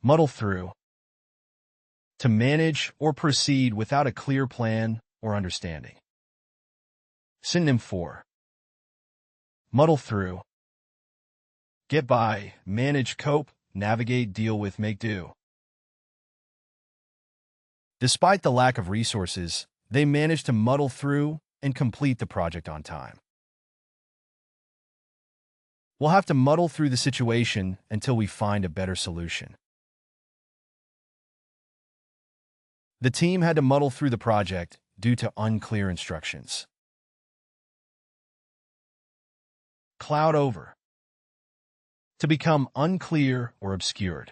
Muddle through. To manage or proceed without a clear plan or understanding. Synonym for muddle through. Get by, manage, cope, navigate, deal with, make do. Despite the lack of resources, they managed to muddle through and complete the project on time. We'll have to muddle through the situation until we find a better solution. The team had to muddle through the project due to unclear instructions. Cloud over. To become unclear or obscured.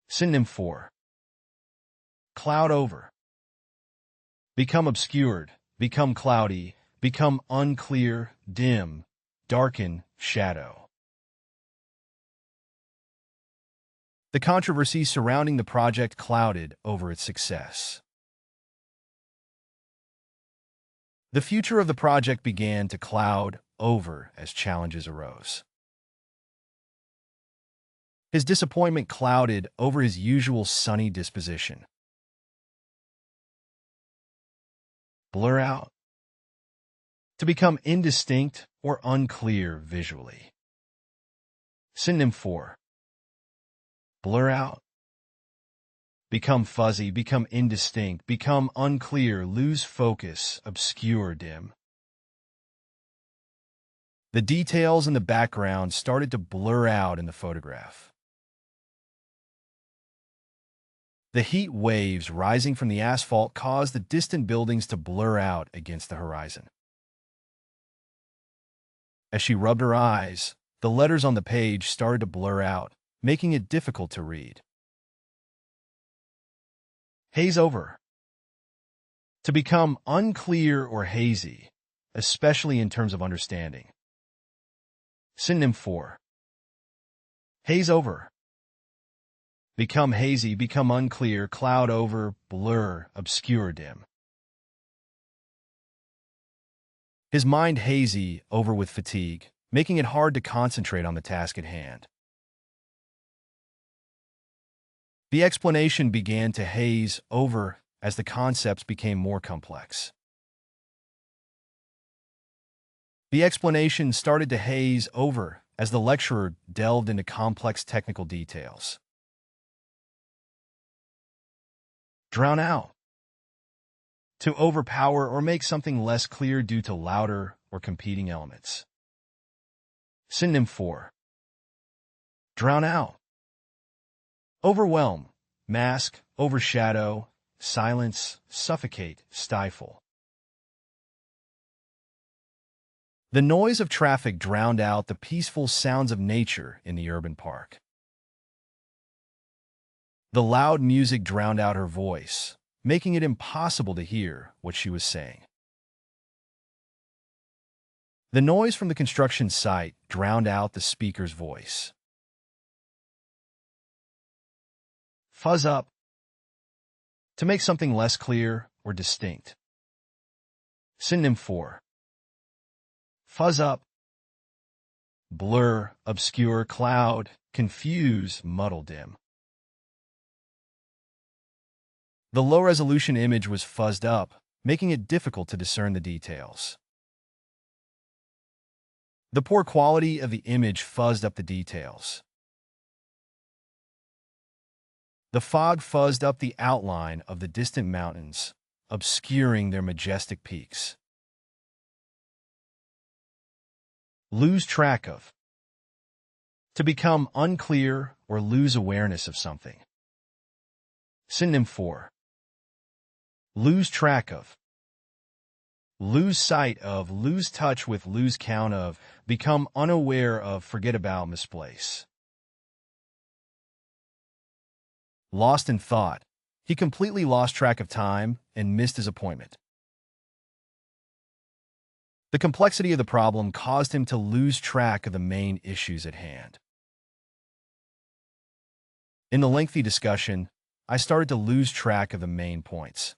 Synonym for cloud over. Become obscured, become cloudy, become unclear, dim, darken, shadow. The controversy surrounding the project clouded over its success. The future of the project began to cloud over as challenges arose. His disappointment clouded over his usual sunny disposition. Blur out. To become indistinct or unclear visually. Synonym for blur out. Become fuzzy, become indistinct, become unclear, lose focus, obscure, dim. The details in the background started to blur out in the photograph. The heat waves rising from the asphalt caused the distant buildings to blur out against the horizon. As she rubbed her eyes, the letters on the page started to blur out, making it difficult to read. Haze over. To become unclear or hazy, especially in terms of understanding. Synonym for haze over. Become hazy, become unclear, cloud over, blur, obscure, dim. His mind hazy over with fatigue, making it hard to concentrate on the task at hand. The explanation began to haze over as the concepts became more complex. The explanation started to haze over as the lecturer delved into complex technical details. Drown out. To overpower or make something less clear due to louder or competing elements. Synonym for drown out. Overwhelm, mask, overshadow, silence, suffocate, stifle. The noise of traffic drowned out the peaceful sounds of nature in the urban park. The loud music drowned out her voice, making it impossible to hear what she was saying. The noise from the construction site drowned out the speaker's voice. Fuzz up. To make something less clear or distinct. Synonym for fuzz up. Blur, obscure, cloud, confuse, muddle, dim. The low-resolution image was fuzzed up, making it difficult to discern the details. The poor quality of the image fuzzed up the details. The fog fuzzed up the outline of the distant mountains, obscuring their majestic peaks. Lose track of. To become unclear or lose awareness of something. Synonym for lose track of. Lose sight of, lose touch with, lose count of, become unaware of, forget about, misplace. Lost in thought. He completely lost track of time and missed his appointment. The complexity of the problem caused him to lose track of the main issues at hand. In the lengthy discussion, I started to lose track of the main points.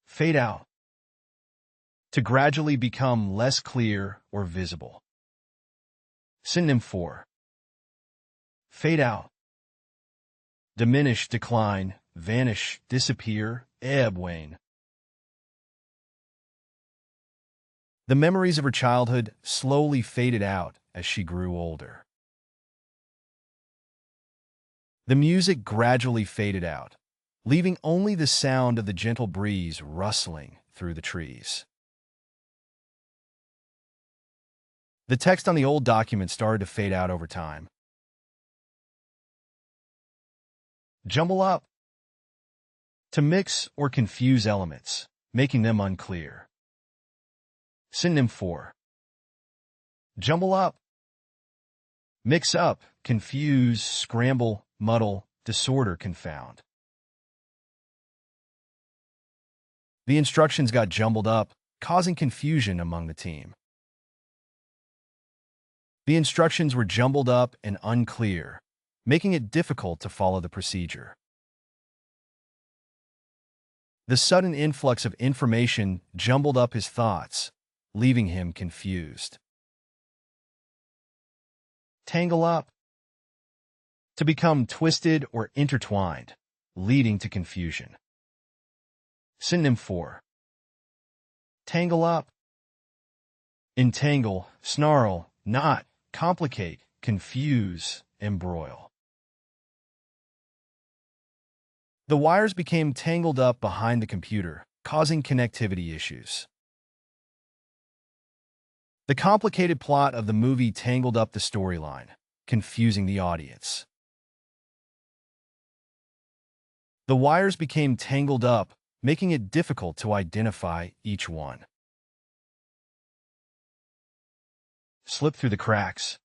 Fade out. To gradually become less clear or visible. Synonym for fade out, diminish, decline, vanish, disappear, ebb, wane. The memories of her childhood slowly faded out as she grew older. The music gradually faded out, leaving only the sound of the gentle breeze rustling through the trees. The text on the old document started to fade out over time. Jumble up. To mix or confuse elements, making them unclear. Synonym for jumble up. Mix up, confuse, scramble, muddle, disorder, confound. The instructions got jumbled up, causing confusion among the team. The instructions were jumbled up and unclear, making it difficult to follow the procedure. The sudden influx of information jumbled up his thoughts, leaving him confused. Tangle up. To become twisted or intertwined, leading to confusion. Synonym for tangle up. Entangle, snarl, knot, complicate, confuse, embroil. The wires became tangled up behind the computer, causing connectivity issues. The complicated plot of the movie tangled up the storyline, confusing the audience. The wires became tangled up, making it difficult to identify each one. Slip through the cracks.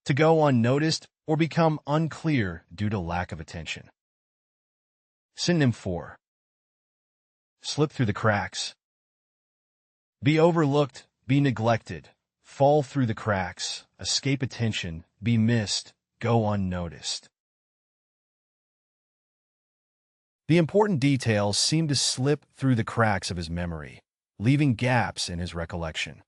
To go unnoticed or become unclear due to lack of attention. Synonym for slip through the cracks. Be overlooked, be neglected, fall through the cracks, escape attention, be missed, go unnoticed. The important details seemed to slip through the cracks of his memory, leaving gaps in his recollection.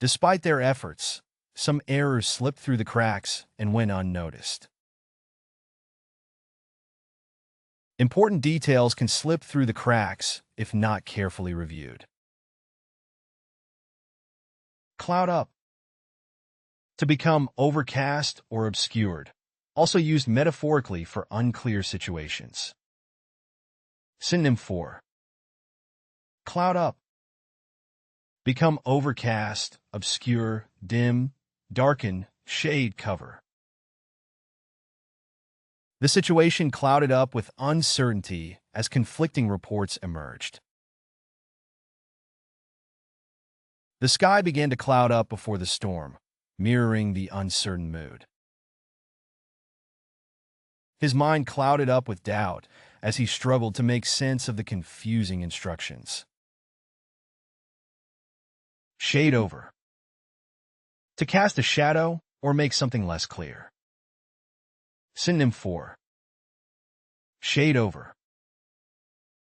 Despite their efforts, some errors slipped through the cracks and went unnoticed. Important details can slip through the cracks if not carefully reviewed. Cloud up. To become overcast or obscured, also used metaphorically for unclear situations. Synonym for cloud up. Become overcast, obscure, dim, darken, shade, cover. The situation clouded up with uncertainty as conflicting reports emerged. The sky began to cloud up before the storm, mirroring the uncertain mood. His mind clouded up with doubt as he struggled to make sense of the confusing instructions. Shade over. To cast a shadow or make something less clear. Synonym for shade over.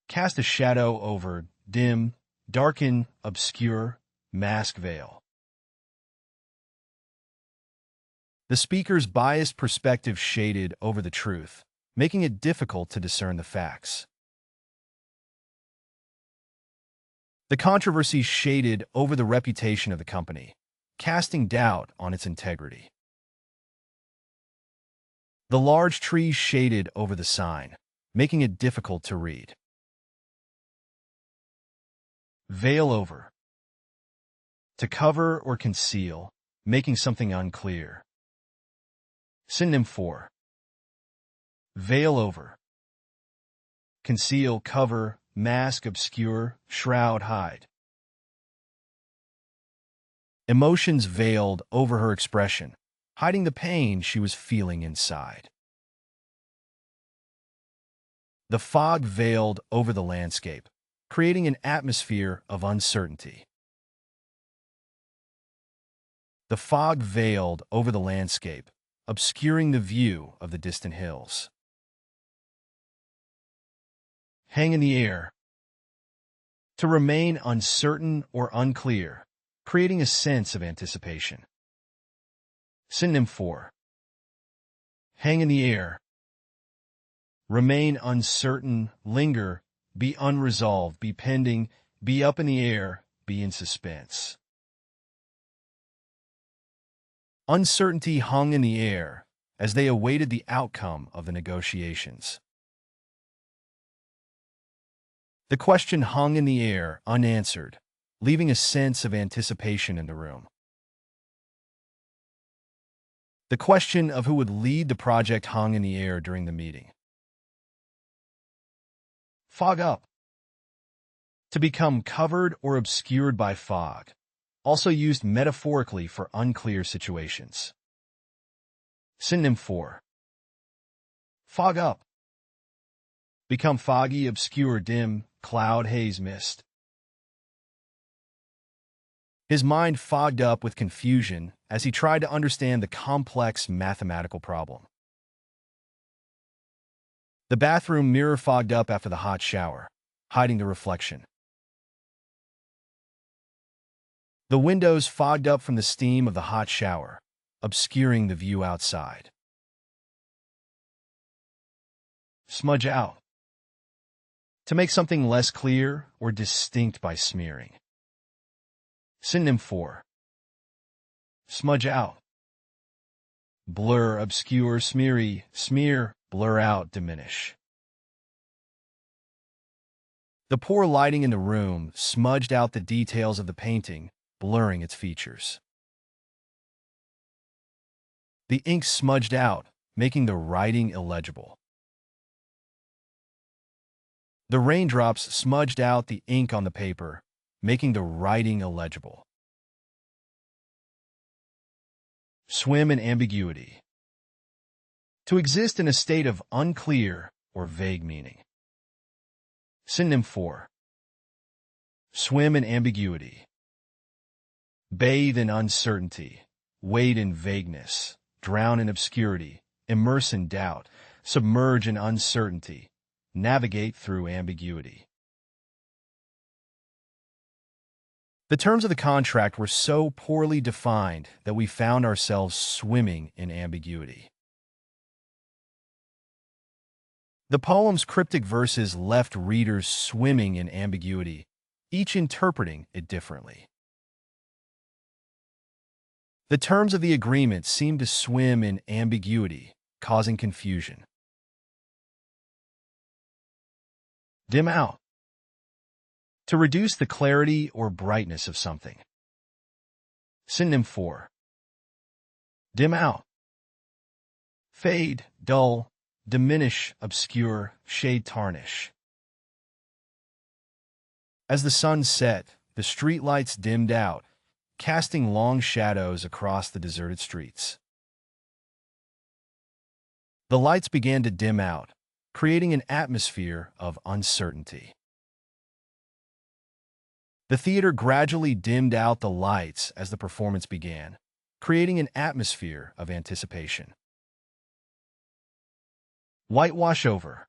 Cast a shadow over, dim, darken, obscure, mask, veil. The speaker's biased perspective shaded over the truth, making it difficult to discern the facts. The controversy shaded over the reputation of the company, casting doubt on its integrity. The large tree shaded over the sign, making it difficult to read. Veil over. To cover or conceal, making something unclear. Synonym for veil over. Conceal, cover, mask, obscure, shroud, hide. Emotions veiled over her expression, hiding the pain she was feeling inside. The fog veiled over the landscape, creating an atmosphere of uncertainty. The fog veiled over the landscape, obscuring the view of the distant hills. Hang in the air. To remain uncertain or unclear, creating a sense of anticipation. Synonym for hang in the air, remain uncertain, linger, be unresolved, be pending, be up in the air, be in suspense. Uncertainty hung in the air as they awaited the outcome of the negotiations. The question hung in the air, unanswered, leaving a sense of anticipation in the room. The question of who would lead the project hung in the air during the meeting. Fog up. To become covered or obscured by fog, also used metaphorically for unclear situations. Synonym for fog up. Become foggy, obscure, dim, cloud, haze, mist. His mind fogged up with confusion as he tried to understand the complex mathematical problem. The bathroom mirror fogged up after the hot shower, hiding the reflection. The windows fogged up from the steam of the hot shower, obscuring the view outside. Smudge out. To make something less clear or distinct by smearing. Synonym for smudge out. Blur, obscure, smeary, smear, blur out, diminish. The poor lighting in the room smudged out the details of the painting, blurring its features. The ink smudged out, making the writing illegible. The raindrops smudged out the ink on the paper, making the writing illegible. Swim in ambiguity. To exist in a state of unclear or vague meaning. Synonym for swim in ambiguity. Bathe in uncertainty, wade in vagueness, drown in obscurity, immerse in doubt, submerge in uncertainty, navigate through ambiguity. The terms of the contract were so poorly defined that we found ourselves swimming in ambiguity. The poem's cryptic verses left readers swimming in ambiguity, each interpreting it differently. The terms of the agreement seemed to swim in ambiguity, causing confusion. Dim out. To reduce the clarity or brightness of something. Synonym for dim out. Fade, dull, diminish, obscure, shade, tarnish. As the sun set, the streetlights dimmed out, casting long shadows across the deserted streets. The lights began to dim out, creating an atmosphere of uncertainty. The theater gradually dimmed out the lights as the performance began, creating an atmosphere of anticipation. Whitewash over.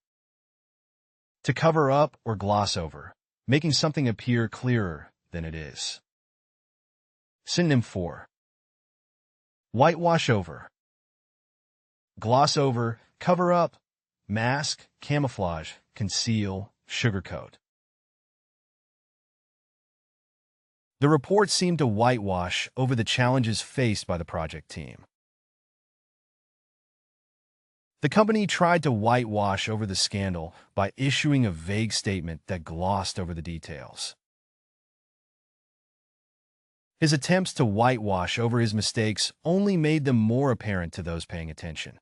To cover up or gloss over, making something appear clearer than it is. Synonym for whitewash over. Gloss over, cover up, mask, camouflage, conceal, sugarcoat. The report seemed to whitewash over the challenges faced by the project team. The company tried to whitewash over the scandal by issuing a vague statement that glossed over the details. His attempts to whitewash over his mistakes only made them more apparent to those paying attention.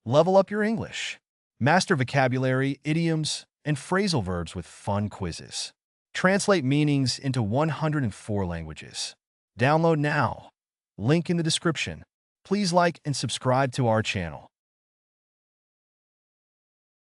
Level up your English. Master vocabulary, idioms, and phrasal verbs with fun quizzes. Translate meanings into 104 languages. Download now. Link in the description. Please like and subscribe to our channel.